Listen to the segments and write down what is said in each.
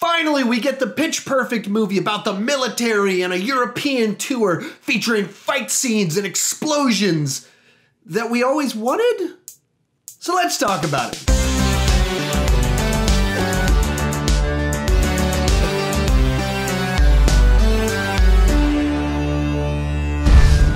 Finally, we get the Pitch Perfect movie about the military and a European tour featuring fight scenes and explosions that we always wanted. So let's talk about it.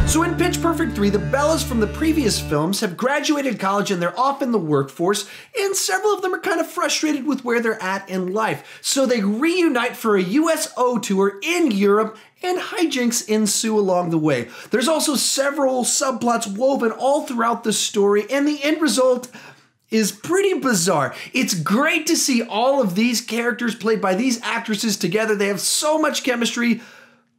So in Pitch Perfect 3, the Bellas from the previous films have graduated college and they're off in the workforce, and several of them are kind of frustrated with where they're at in life. So they reunite for a USO tour in Europe, and hijinks ensue along the way. There's also several subplots woven all throughout the story, and the end result is pretty bizarre. It's great to see all of these characters played by these actresses together. They have so much chemistry,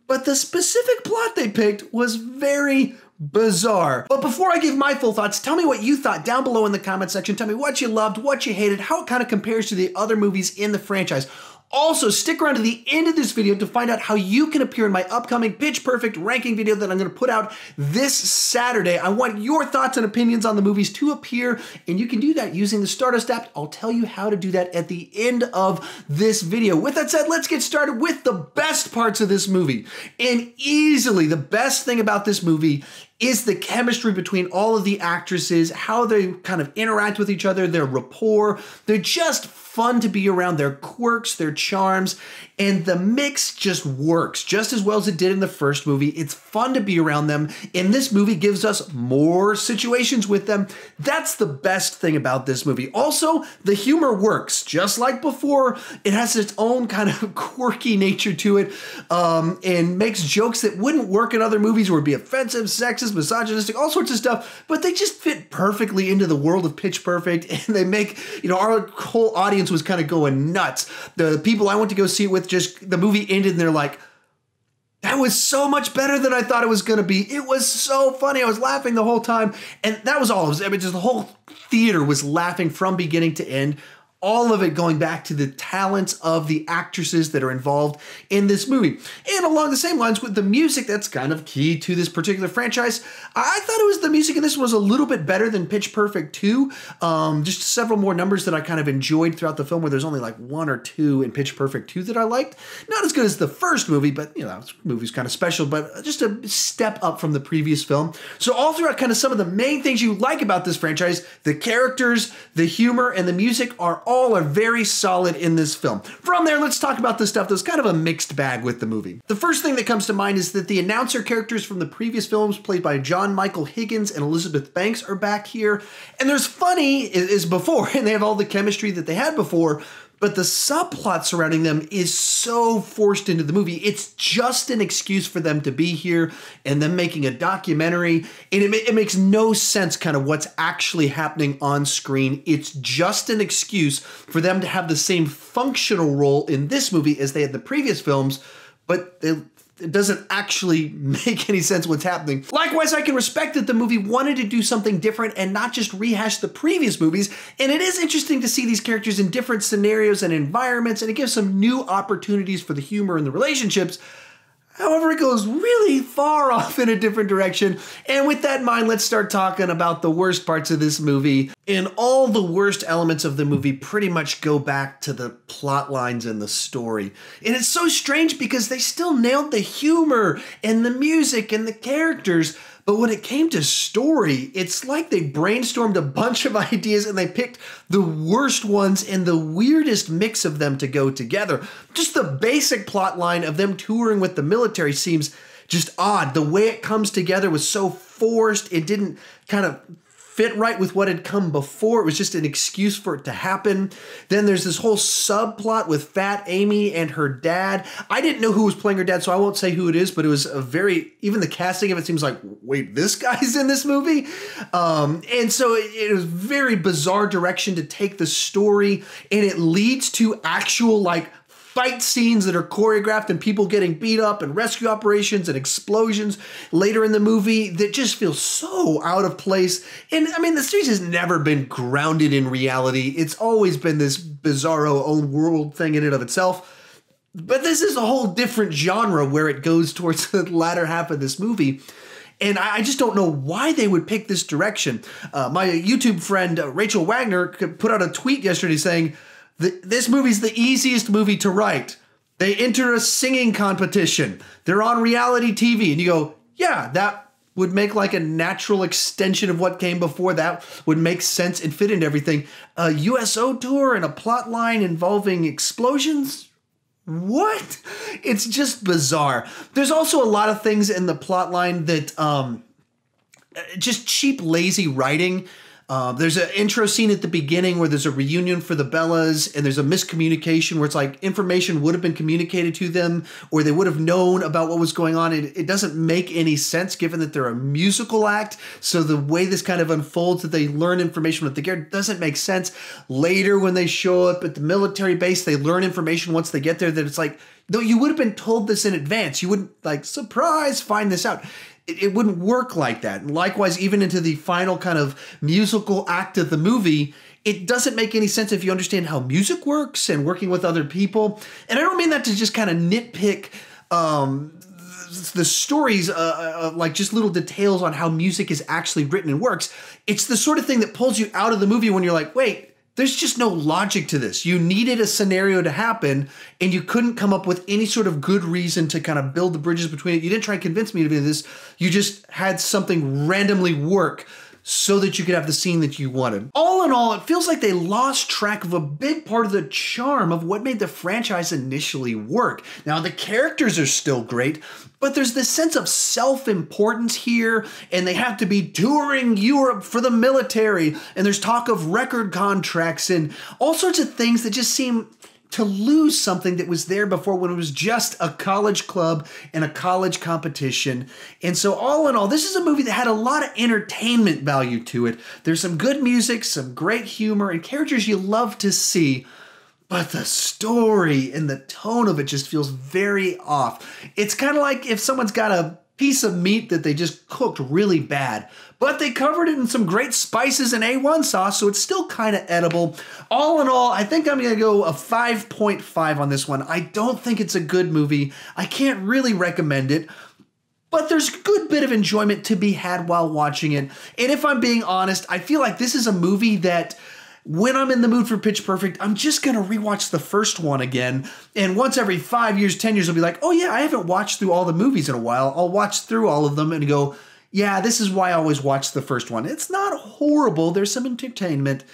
but the specific plot they picked was very bizarre. But before I give my full thoughts, tell me what you thought down below in the comment section. Tell me what you loved, what you hated, how it kind of compares to the other movies in the franchise. Also, stick around to the end of this video to find out how you can appear in my upcoming Pitch Perfect ranking video that I'm going to put out this Saturday. I want your thoughts and opinions on the movies to appear, and you can do that using the Stardust app. I'll tell you how to do that at the end of this video. With that said, let's get started with the best parts of this movie. And easily the best thing about this movie is the chemistry between all of the actresses, how they kind of interact with each other, their rapport. They're just fun to be around, their quirks, their charms, and the mix just works just as well as it did in the first movie. It's fun to be around them, and this movie gives us more situations with them. That's the best thing about this movie. Also, the humor works. Just like before, it has its own kind of quirky nature to it, and makes jokes that wouldn't work in other movies or would be offensive, sexist, misogynistic, all sorts of stuff, but they just fit perfectly into the world of Pitch Perfect, and they make, our whole audience was kind of going nuts. The people I went to go see it with, just the movie ended and they're like, that was so much better than I thought it was going to be. It was so funny. I was laughing the whole time, and that was all. It was, just the whole theater was laughing from beginning to end. All of it going back to the talents of the actresses that are involved in this movie. And along the same lines with the music, that's kind of key to this particular franchise. I thought the music in this was a little bit better than Pitch Perfect 2. Just several more numbers that I kind of enjoyed throughout the film, where there's only like one or two in Pitch Perfect 2 that I liked. Not as good as the first movie, but this movie's kind of special, but just a step up from the previous film. So all throughout, kind of some of the main things you like about this franchise, the characters, the humor, and the music all are very solid in this film. From there, let's talk about the stuff that's kind of a mixed bag with the movie. The first thing that comes to mind is that the announcer characters from the previous films, played by John Michael Higgins and Elizabeth Banks, are back here. And there's funny as before, and they have all the chemistry that they had before, but the subplot surrounding them is so forced into the movie. It's just an excuse for them to be here and them making a documentary. And it makes no sense kind of what's actually happening on screen. It's just an excuse for them to have the same functional role in this movie as they had the previous films, but it doesn't actually make any sense what's happening. Likewise, I can respect that the movie wanted to do something different and not just rehash the previous movies, and it is interesting to see these characters in different scenarios and environments, and it gives some new opportunities for the humor and the relationships. However, it goes really far off in a different direction. And with that in mind, let's start talking about the worst parts of this movie. And all the worst elements of the movie pretty much go back to the plot lines and the story. And it's so strange because they still nailed the humor and the music and the characters. But when it came to story, it's like they brainstormed a bunch of ideas and they picked the worst ones and the weirdest mix of them to go together. Just the basic plot line of them touring with the military seems just odd. The way it comes together was so forced. It didn't kind of fit right with what had come before. It was just an excuse for it to happen. Then there's this whole subplot with Fat Amy and her dad. I didn't know who was playing her dad, so I won't say who it is, but it was even the casting of it seems like, wait, this guy's in this movie? And so it was very bizarre direction to take the story, and it leads to actual fight scenes that are choreographed and people getting beat up and rescue operations and explosions later in the movie that just feel so out of place. And I mean, the series has never been grounded in reality. It's always been this bizarro own world thing in and of itself. But this is a whole different genre where it goes towards the latter half of this movie. And I just don't know why they would pick this direction. My YouTube friend, Rachel Wagner, put out a tweet yesterday saying, This movie's the easiest movie to write. They enter a singing competition. They're on reality TV. And you go, yeah, that would make like a natural extension of what came before. That would make sense and fit into everything. A USO tour and a plot line involving explosions? What? It's just bizarre. There's also a lot of things in the plot line that just cheap, lazy writing. There's an intro scene at the beginning where there's a reunion for the Bellas, and there's a miscommunication where it's like information would have been communicated to them, or they would have known about what was going on. It doesn't make any sense given that they're a musical act. So the way this kind of unfolds, that they learn information with the gear, doesn't make sense. Later, when they show up at the military base, they learn information once they get there that it's like, though you would have been told this in advance. You wouldn't like, surprise, find this out. It wouldn't work like that. And likewise, even into the final kind of musical act of the movie, it doesn't make any sense if you understand how music works and working with other people. And I don't mean that to just kind of nitpick the stories, like just little details on how music is actually written and works. It's the sort of thing that pulls you out of the movie when you're like, wait, there's just no logic to this. You needed a scenario to happen, and you couldn't come up with any sort of good reason to kind of build the bridges between it. You didn't try and convince me to do this. You just had something randomly work so that you could have the scene that you wanted. All in all, it feels like they lost track of a big part of the charm of what made the franchise initially work. Now, the characters are still great, but there's this sense of self-importance here, and they have to be touring Europe for the military, and there's talk of record contracts and all sorts of things that just seem to lose something that was there before when it was just a college club and a college competition. And so all in all, this is a movie that had a lot of entertainment value to it. There's some good music, some great humor, and characters you love to see. But the story and the tone of it just feels very off. It's kind of like if someone's got a piece of meat that they just cooked really bad, but they covered it in some great spices and A1 sauce, so it's still kind of edible. All in all, I think I'm going to go a 5.5 on this one. I don't think it's a good movie. I can't really recommend it, but there's a good bit of enjoyment to be had while watching it. And if I'm being honest, I feel like this is a movie that when I'm in the mood for Pitch Perfect, I'm just going to rewatch the first one again. And once every 5 years, 10 years, I'll be like, oh yeah, I haven't watched through all the movies in a while. I'll watch through all of them and go, yeah, this is why I always watch the first one. It's not horrible. There's some entertainment,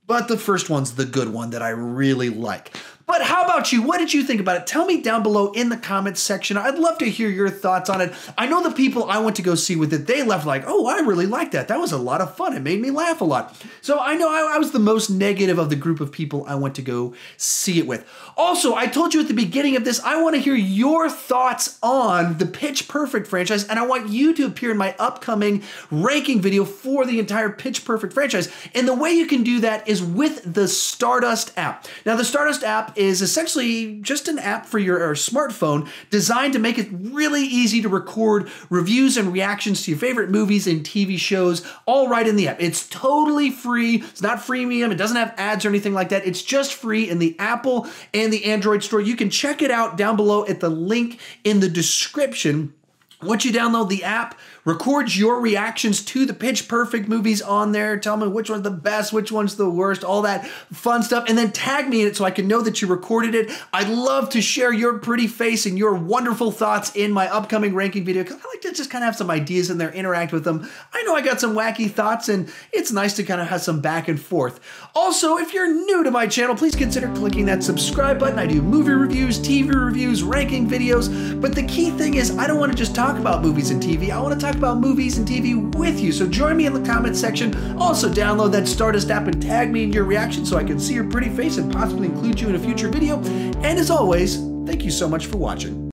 but the first one's the good one that I really like. But how about you? What did you think about it? Tell me down below in the comments section. I'd love to hear your thoughts on it. I know the people I went to go see with it, they left like, oh, I really liked that. That was a lot of fun. It made me laugh a lot. So I know I was the most negative of the group of people I went to go see it with. Also, I told you at the beginning of this, I want to hear your thoughts on the Pitch Perfect franchise, and I want you to appear in my upcoming ranking video for the entire Pitch Perfect franchise. And the way you can do that is with the Stardust app. Now, the Stardust app is essentially just an app for your smartphone designed to make it really easy to record reviews and reactions to your favorite movies and TV shows all right in the app. It's totally free. It's not freemium. It doesn't have ads or anything like that. It's just free in the Apple and the Android store. You can check it out down below at the link in the description. Once you download the app, record your reactions to the Pitch Perfect movies on there. Tell me which one's the best, which one's the worst, all that fun stuff. And then tag me in it so I can know that you recorded it. I'd love to share your pretty face and your wonderful thoughts in my upcoming ranking video, because I like to just kind of have some ideas in there, interact with them. I know I got some wacky thoughts, and it's nice to kind of have some back and forth. Also, if you're new to my channel, please consider clicking that subscribe button. I do movie reviews, TV reviews, ranking videos, but the key thing is I don't want to just talk about movies and TV. I want to talk about movies and TV with you. So join me in the comments section. Also download that Stardust app and tag me in your reaction so I can see your pretty face and possibly include you in a future video. And as always, thank you so much for watching.